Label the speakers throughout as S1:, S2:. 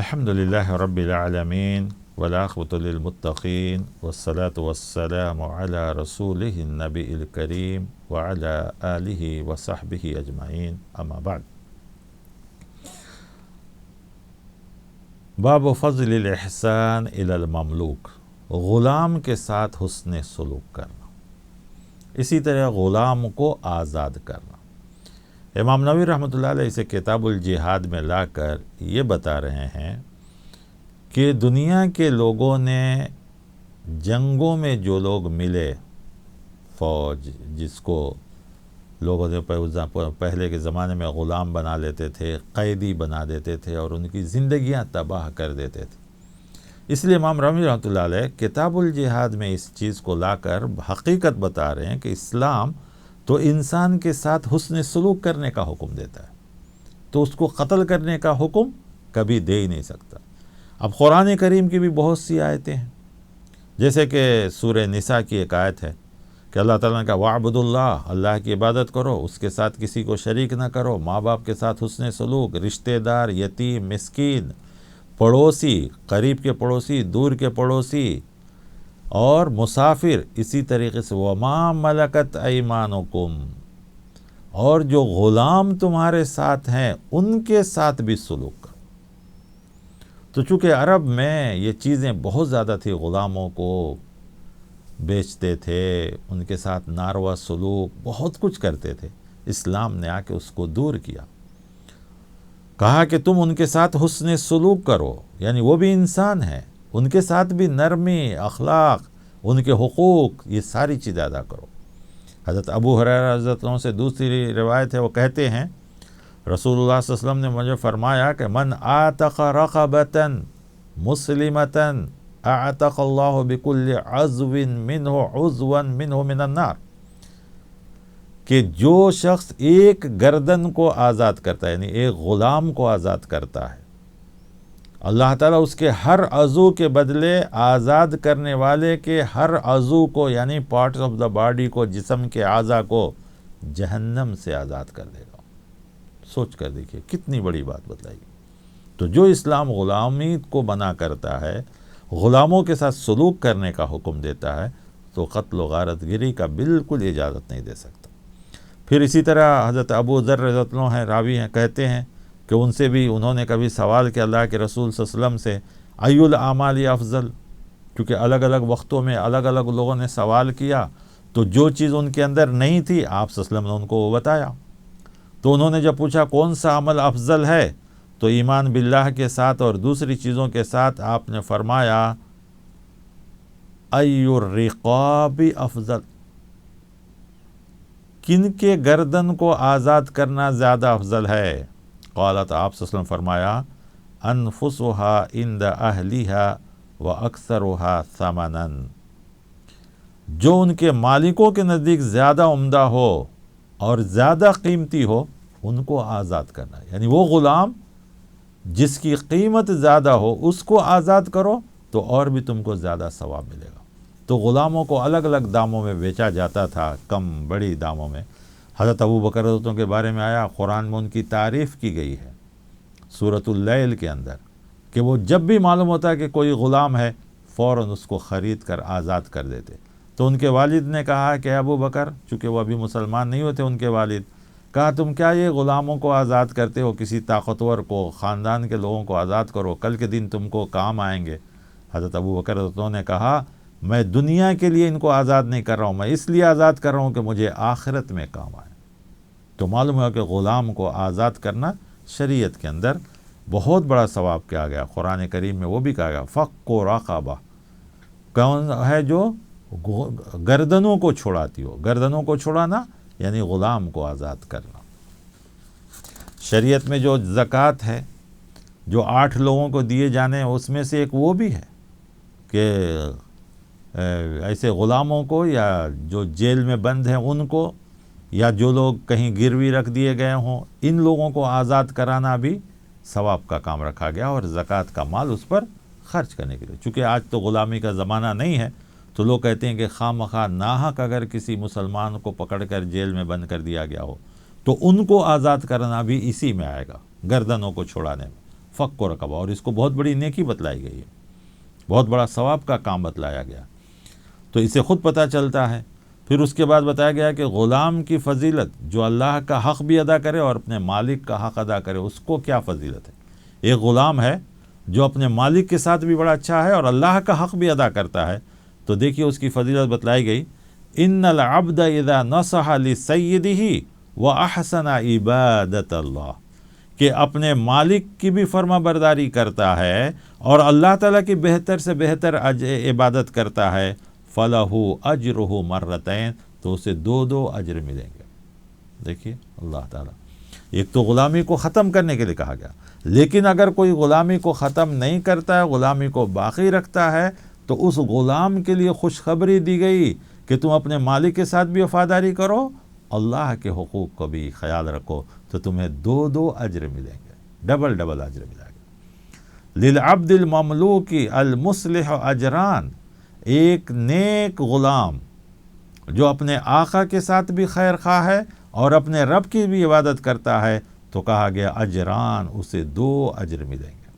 S1: الحمد لله رب العالمين والعاقبة للمتقين والصلاة والسلام على رسوله النبي الكريم وعلى آله وصحبه أجمعين أما بعد باب فضل الإحسان إلى المملوک، غلام کے ساتھ حسن سلوک کرنا، اسی طرح غلام کو آزاد کرنا۔ امام نووی رحمۃ اللہ علیہ اسے کتاب الجہاد میں لا کر یہ بتا رہے ہیں کہ دنیا کے لوگوں نے جنگوں میں جو لوگ ملے، فوج جس کو لوگوں نے پہلے کے زمانے میں غلام بنا لیتے تھے، قیدی بنا دیتے تھے اور ان کی زندگیاں تباہ کر دیتے تھے، اس لیے امام نووی رحمۃ اللہ علیہ کتاب الجہاد میں اس چیز کو لا کر حقیقت بتا رہے ہیں کہ اسلام تو انسان کے ساتھ حسن سلوک کرنے کا حکم دیتا ہے، تو اس کو قتل کرنے کا حکم کبھی دے ہی نہیں سکتا۔ اب قرآن کریم کی بھی بہت سی آیتیں ہیں، جیسے کہ سورہ نساء کی ایک آیت ہے کہ اللہ تعالیٰ نے کہا وَاعْبُدُوا اللَّهَ، اللہ کی عبادت کرو، اس کے ساتھ کسی کو شریک نہ کرو، ماں باپ کے ساتھ حسن سلوک، رشتہ دار، یتیم، مسکین، پڑوسی، قریب کے پڑوسی، دور کے پڑوسی اور مسافر، اسی طریقے سے وَمَا مَلَكَتْ أَيْمَانُكُمْ، اور جو غلام تمہارے ساتھ ہیں ان کے ساتھ بھی سلوک کرو۔ تو چونکہ عرب میں یہ چیزیں بہت زیادہ تھی، غلاموں کو بیچتے تھے، ان کے ساتھ ناروا سلوک بہت کچھ کرتے تھے، اسلام نے آ کے اس کو دور کیا، کہا کہ تم ان کے ساتھ حسن سلوک کرو، یعنی وہ بھی انسان ہیں، ان کے ساتھ بھی نرمی، اخلاق، ان کے حقوق، یہ ساری چیزیں ادا کرو۔ حضرت ابو ہریرہ رضی اللہ عنہ سے دوسری روایت ہے، وہ کہتے ہیں رسول اللہ صلی اللہ علیہ وسلم نے مجھے فرمایا کہ من آتق رقبۃ مسلمۃ اعتق اللہ بکل عضو منہ من النار، کہ جو شخص ایک گردن کو آزاد کرتا ہے، یعنی ایک غلام کو آزاد کرتا ہے، اللہ تعالیٰ اس کے ہر عضو کے بدلے آزاد کرنے والے کے ہر عضو کو، یعنی پارٹس آف دا باڈی کو، جسم کے اعضاء کو جہنم سے آزاد کر دے گا۔ سوچ کر دیکھیے کتنی بڑی بات بتلائی۔ تو جو اسلام غلامی کو منع کرتا ہے، غلاموں کے ساتھ سلوک کرنے کا حکم دیتا ہے، تو قتل و غارت گری کا بالکل اجازت نہیں دے سکتا۔ پھر اسی طرح حضرت ابو ذر رضی اللہ عنہ ہیں، راوی ہیں، کہتے ہیں کہ ان سے بھی انہوں نے کبھی سوال کیا اللہ کے رسول صلی اللہ علیہ وسلم سے ای الاعمال افضل، کیونکہ الگ الگ وقتوں میں الگ الگ لوگوں نے سوال کیا، تو جو چیز ان کے اندر نہیں تھی آپ صلی اللہ علیہ وسلم نے ان کو وہ بتایا۔ تو انہوں نے جب پوچھا کون سا عمل افضل ہے، تو ایمان باللہ کے ساتھ اور دوسری چیزوں کے ساتھ آپ نے فرمایا ای الرقاب افضل، کن کے گردن کو آزاد کرنا زیادہ افضل ہے؟ قالت، آپ صلی اللہ علیہ وسلم فرمایا انفسها عند اہلیها واکثرها ثمنا، جو ان کے مالکوں کے نزدیک زیادہ عمدہ ہو اور زیادہ قیمتی ہو، ان کو آزاد کرنا، یعنی وہ غلام جس کی قیمت زیادہ ہو اس کو آزاد کرو تو اور بھی تم کو زیادہ ثواب ملے گا۔ تو غلاموں کو الگ الگ داموں میں بیچا جاتا تھا، کم بڑی داموں میں۔ حضرت ابو بکر رضی اللہ عنہ کے بارے میں آیا، قرآن میں ان کی تعریف کی گئی ہے سورۃ اللیل کے اندر، کہ وہ جب بھی معلوم ہوتا ہے کہ کوئی غلام ہے فوراً اس کو خرید کر آزاد کر دیتے۔ تو ان کے والد نے کہا کہ ابو بکر، چونکہ وہ ابھی مسلمان نہیں ہوتے ان کے والد، کہا تم کیا یہ غلاموں کو آزاد کرتے ہو؟ کسی طاقتور کو، خاندان کے لوگوں کو آزاد کرو، کل کے دن تم کو کام آئیں گے۔ حضرت ابو بکر رضی اللہ عنہ نے کہا میں دنیا کے لیے ان کو آزاد نہیں کر رہا ہوں، میں اس لیے آزاد کر رہا ہوں کہ مجھے آخرت میں کام آئے۔ تو معلوم ہے کہ غلام کو آزاد کرنا شریعت کے اندر بہت بڑا ثواب کیا گیا۔ قرآن کریم میں وہ بھی کہا گیا فق و رقبہ، کون ہے جو گردنوں کو چھڑاتی ہو، گردنوں کو چھڑانا یعنی غلام کو آزاد کرنا۔ شریعت میں جو زکوٰۃ ہے، جو 8 لوگوں کو دیے جانے ہیں، اس میں سے ایک وہ بھی ہے کہ ایسے غلاموں کو، یا جو جیل میں بند ہیں ان کو، یا جو لوگ کہیں گروی رکھ دیے گئے ہوں، ان لوگوں کو آزاد کرانا بھی ثواب کا کام رکھا گیا، اور زکوٰۃ کا مال اس پر خرچ کرنے کے لیے۔ چونکہ آج تو غلامی کا زمانہ نہیں ہے، تو لوگ کہتے ہیں کہ خواہ مخواہ ناحق اگر کسی مسلمان کو پکڑ کر جیل میں بند کر دیا گیا ہو تو ان کو آزاد کرنا بھی اسی میں آئے گا، گردنوں کو چھڑانے میں۔ فک و رقبہ، اور اس کو بہت بڑی نیکی بتلائی گئی ہے، بہت بڑا ثواب کا کام بتلایا گیا، تو اسے خود پتہ چلتا ہے۔ پھر اس کے بعد بتایا گیا کہ غلام کی فضیلت، جو اللہ کا حق بھی ادا کرے اور اپنے مالک کا حق ادا کرے، اس کو کیا فضیلت ہے۔ ایک غلام ہے جو اپنے مالک کے ساتھ بھی بڑا اچھا ہے اور اللہ کا حق بھی ادا کرتا ہے، تو دیکھیے اس کی فضیلت بتلائی گئی، ان العبد اذا نصح لسیدہ واحسن عبادت اللہ، کہ اپنے مالک کی بھی فرما برداری کرتا ہے اور اللہ تعالیٰ کی بہتر سے بہتر عبادت کرتا ہے، فَلَهُ أَجْرُهُ مرتين، تو اسے 2 اجر ملیں گے۔ دیکھیے اللہ تعالیٰ، ایک تو غلامی کو ختم کرنے کے لیے کہا گیا، لیکن اگر کوئی غلامی کو ختم نہیں کرتا ہے، غلامی کو باقی رکھتا ہے، تو اس غلام کے لیے خوشخبری دی گئی کہ تم اپنے مالک کے ساتھ بھی وفاداری کرو، اللہ کے حقوق کو بھی خیال رکھو، تو تمہیں 2 اجر ملیں گے، ڈبل اجر ملیں گے۔ للعبد المملوک المصلح اجران، ایک نیک غلام جو اپنے آقا کے ساتھ بھی خیر خواہ ہے اور اپنے رب کی بھی عبادت کرتا ہے، تو کہا گیا اجران، اسے 2 اجر ملیں گے۔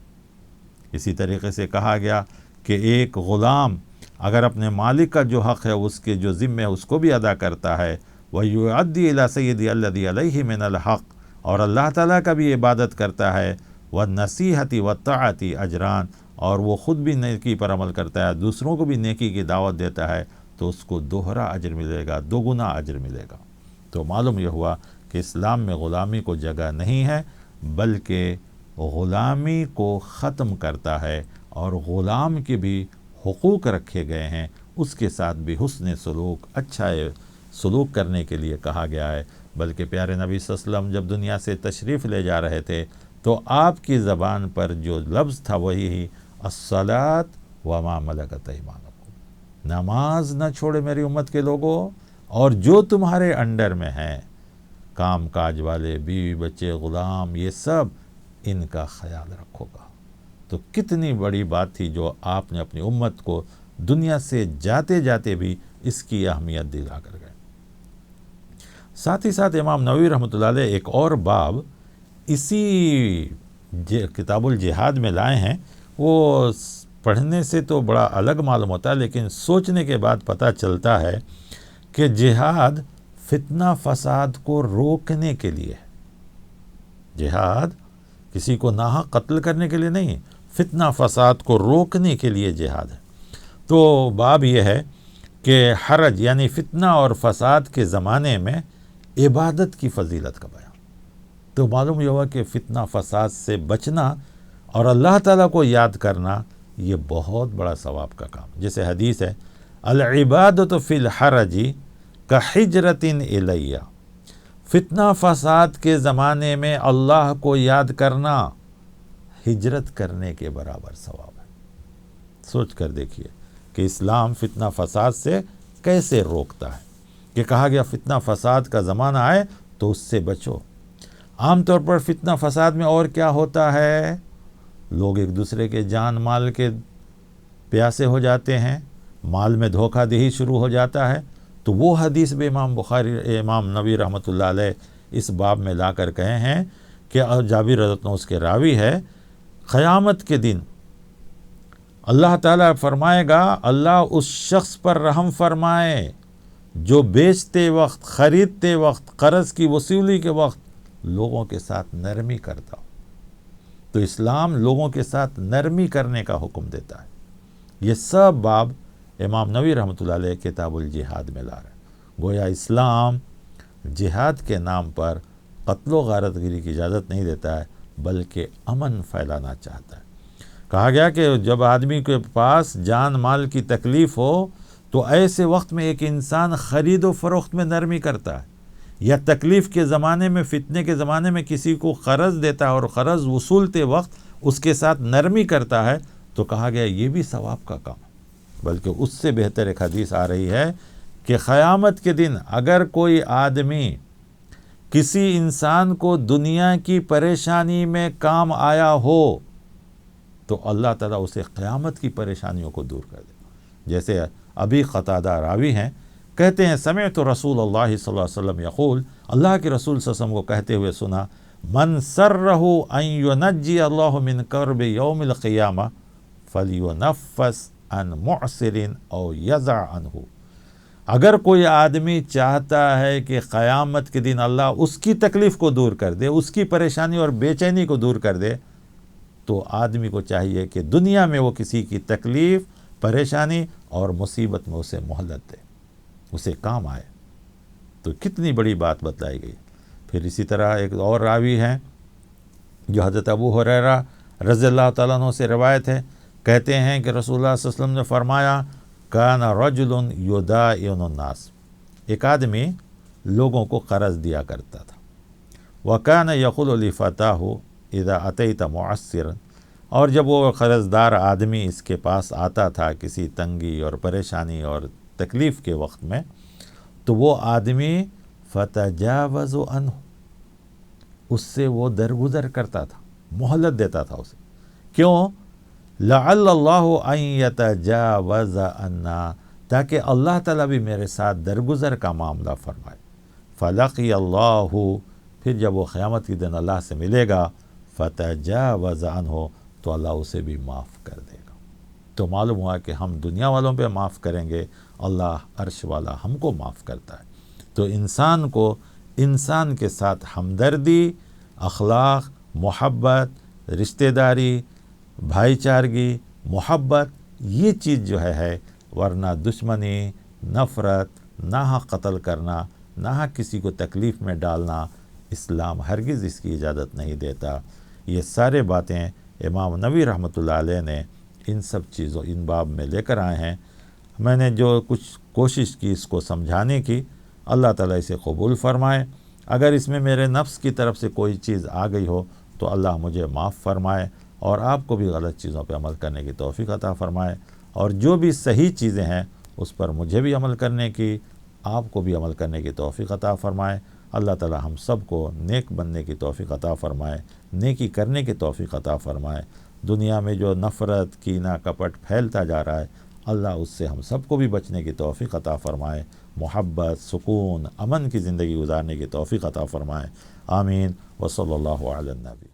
S1: اسی طریقے سے کہا گیا کہ ایک غلام اگر اپنے مالک کا جو حق ہے، اس کے جو ذمہ ہے، اس کو بھی ادا کرتا ہے، وَيُعَدِّي إِلَى سَيِّدِ الَّذِي عَلَيْهِ مِنَ الْحَقِّ، اور اللہ تعالیٰ کا بھی عبادت کرتا ہے، وَالنَّصِيحَةِ وَالطَّاعَةِ اجران، اور وہ خود بھی نیکی پر عمل کرتا ہے، دوسروں کو بھی نیکی کی دعوت دیتا ہے، تو اس کو 2 اجر ملے گا، 2 اجر ملے گا۔ تو معلوم یہ ہوا کہ اسلام میں غلامی کو جگہ نہیں ہے، بلکہ غلامی کو ختم کرتا ہے، اور غلام کے بھی حقوق رکھے گئے ہیں، اس کے ساتھ بھی حسن سلوک، اچھا سلوک کرنے کے لیے کہا گیا ہے۔ بلکہ پیارے نبی صلی اللہ علیہ وسلم جب دنیا سے تشریف لے جا رہے تھے، تو آپ کی زبان پر جو لفظ تھا وہی ہی الصلاۃ وما ملکت ایمانکم، نماز نہ چھوڑے میری امت کے لوگوں، اور جو تمہارے انڈر میں ہیں، کام کاج والے، بیوی بچے، غلام، یہ سب، ان کا خیال رکھو گا۔ تو کتنی بڑی بات تھی جو آپ نے اپنی امت کو دنیا سے جاتے جاتے بھی اس کی اہمیت دلا کر گئے۔ ساتھ ہی ساتھ امام نووی رحمۃ اللہ علیہ ایک اور باب اسی کتاب الجہاد میں لائے ہیں، وہ پڑھنے سے تو بڑا الگ معلوم ہوتا ہے، لیکن سوچنے کے بعد پتہ چلتا ہے کہ جہاد فتنہ فساد کو روکنے کے لیے ہے۔ جہاد کسی کو ناحق قتل کرنے کے لیے نہیں، فتنہ فساد کو روکنے کے لیے جہاد ہے۔ تو باب یہ ہے کہ حرج یعنی فتنہ اور فساد کے زمانے میں عبادت کی فضیلت کا بیان۔ تو معلوم یہ ہوا کہ فتنہ فساد سے بچنا اور اللہ تعالیٰ کو یاد کرنا، یہ بہت بڑا ثواب کا کام۔ جیسے حدیث ہے، العبادۃ فی الحرج کحجرۃ الیہ، فتنہ فساد کے زمانے میں اللہ کو یاد کرنا ہجرت کرنے کے برابر ثواب ہے۔ سوچ کر دیکھیے کہ اسلام فتنہ فساد سے کیسے روکتا ہے، کہ کہا گیا فتنہ فساد کا زمانہ آئے تو اس سے بچو۔ عام طور پر فتنہ فساد میں اور کیا ہوتا ہے، لوگ ایک دوسرے کے جان مال کے پیاسے ہو جاتے ہیں، مال میں دھوکہ دہی شروع ہو جاتا ہے۔ تو وہ حدیث بھی امام نووی رحمۃ اللہ علیہ اس باب میں لا کر کہے ہیں کہ جابر رضی اللہ عنہ اس کے راوی ہے، قیامت کے دن اللہ تعالیٰ فرمائے گا، اللہ اس شخص پر رحم فرمائے جو بیچتے وقت، خریدتے وقت، قرض کی وصولی کے وقت لوگوں کے ساتھ نرمی کرتا ہو۔ تو اسلام لوگوں کے ساتھ نرمی کرنے کا حکم دیتا ہے۔ یہ سب باب امام نووی رحمۃ اللہ علیہ کتاب الجہاد میں لا رہے ہیں۔ گویا اسلام جہاد کے نام پر قتل و غارت گری کی اجازت نہیں دیتا ہے، بلکہ امن پھیلانا چاہتا ہے۔ کہا گیا کہ جب آدمی کے پاس جان مال کی تکلیف ہو تو ایسے وقت میں ایک انسان خرید و فروخت میں نرمی کرتا ہے، یا تکلیف کے زمانے میں، فتنے کے زمانے میں کسی کو قرض دیتا ہے اور قرض وصولتے وقت اس کے ساتھ نرمی کرتا ہے، تو کہا گیا یہ بھی ثواب کا کام ہے۔ بلکہ اس سے بہتر ایک حدیث آ رہی ہے کہ قیامت کے دن اگر کوئی آدمی کسی انسان کو دنیا کی پریشانی میں کام آیا ہو تو اللہ تعالیٰ اسے قیامت کی پریشانیوں کو دور کر دے۔ جیسے ابھی قتادہ راوی ہیں، کہتے ہیں سمعت رسول اللہ صلی اللہ علیہ وسلم یقول، اللہ کے رسول صلی اللہ علیہ وسلم کو کہتے ہوئے سنا، من سرہ ان ینجی اللہ من کرب یوم القیامہ فلیونفس عن معسر او یضع عنہ، اگر کوئی آدمی چاہتا ہے کہ قیامت کے دن اللہ اس کی تکلیف کو دور کر دے، اس کی پریشانی اور بے چینی کو دور کر دے، تو آدمی کو چاہیے کہ دنیا میں وہ کسی کی تکلیف، پریشانی اور مصیبت میں اسے مہلت دے، اسے کام آئے۔ تو کتنی بڑی بات بتلائی گئی۔ پھر اسی طرح ایک اور راوی ہیں جو حضرت ابو ہریرہ رضی اللہ تعالیٰ عنہ سے روایت ہے، کہتے ہیں کہ رسول اللہ صلی اللہ علیہ وسلم نے فرمایا کان رجل یدائن الناس، ایک آدمی لوگوں کو قرض دیا کرتا تھا، وکان یقول لفتاہ اذا اتیت معسرا، اور جب وہ قرض دار آدمی اس کے پاس آتا تھا کسی تنگی اور پریشانی اور تکلیف کے وقت میں، تو وہ آدمی فتجاوز عنہ، اس سے وہ درگزر کرتا تھا، مہلت دیتا تھا اسے۔ کیوں؟ لعل اللہ ان یتجاوز عنا، تاکہ اللہ تعالیٰ بھی میرے ساتھ درگزر کا معاملہ فرمائے۔ فلقی اللہ، پھر جب وہ قیامت کے دن اللہ سے ملے گا، فتجاوز عنہ، تو اللہ اسے بھی معاف کر دے گا۔ تو معلوم ہوا کہ ہم دنیا والوں پہ معاف کریں گے، اللہ عرش والا ہم کو معاف کرتا ہے۔ تو انسان کو انسان کے ساتھ ہمدردی، اخلاق، محبت، رشتہ داری، بھائی چارگی، محبت، یہ چیز جو ہے ورنہ دشمنی، نفرت، ناحق قتل کرنا، ناحق کسی کو تکلیف میں ڈالنا، اسلام ہرگز اس کی اجازت نہیں دیتا۔ یہ سارے باتیں امام نووی رحمۃ اللہ علیہ نے ان سب چیزوں ان باب میں لے کر آئے ہیں۔ میں نے جو کچھ کوشش کی اس کو سمجھانے کی، اللہ تعالیٰ اسے قبول فرمائے۔ اگر اس میں میرے نفس کی طرف سے کوئی چیز آ گئی ہو تو اللہ مجھے معاف فرمائے، اور آپ کو بھی غلط چیزوں پہ عمل کرنے کی توفیق عطا فرمائے، اور جو بھی صحیح چیزیں ہیں اس پر مجھے بھی عمل کرنے کی، آپ کو بھی عمل کرنے کی توفیق عطا فرمائے۔ اللہ تعالی ہم سب کو نیک بننے کی توفیق عطا فرمائے، نیکی کرنے کی توفیق عطا فرمائے۔ دنیا میں جو نفرت، کینہ، کپٹ پھیلتا جا رہا ہے، اللہ اس سے ہم سب کو بھی بچنے کی توفیق عطا فرمائے، محبت، سکون، امن کی زندگی گزارنے کی توفیق عطا فرمائے۔ آمین۔ وصلی اللہ علی النبی۔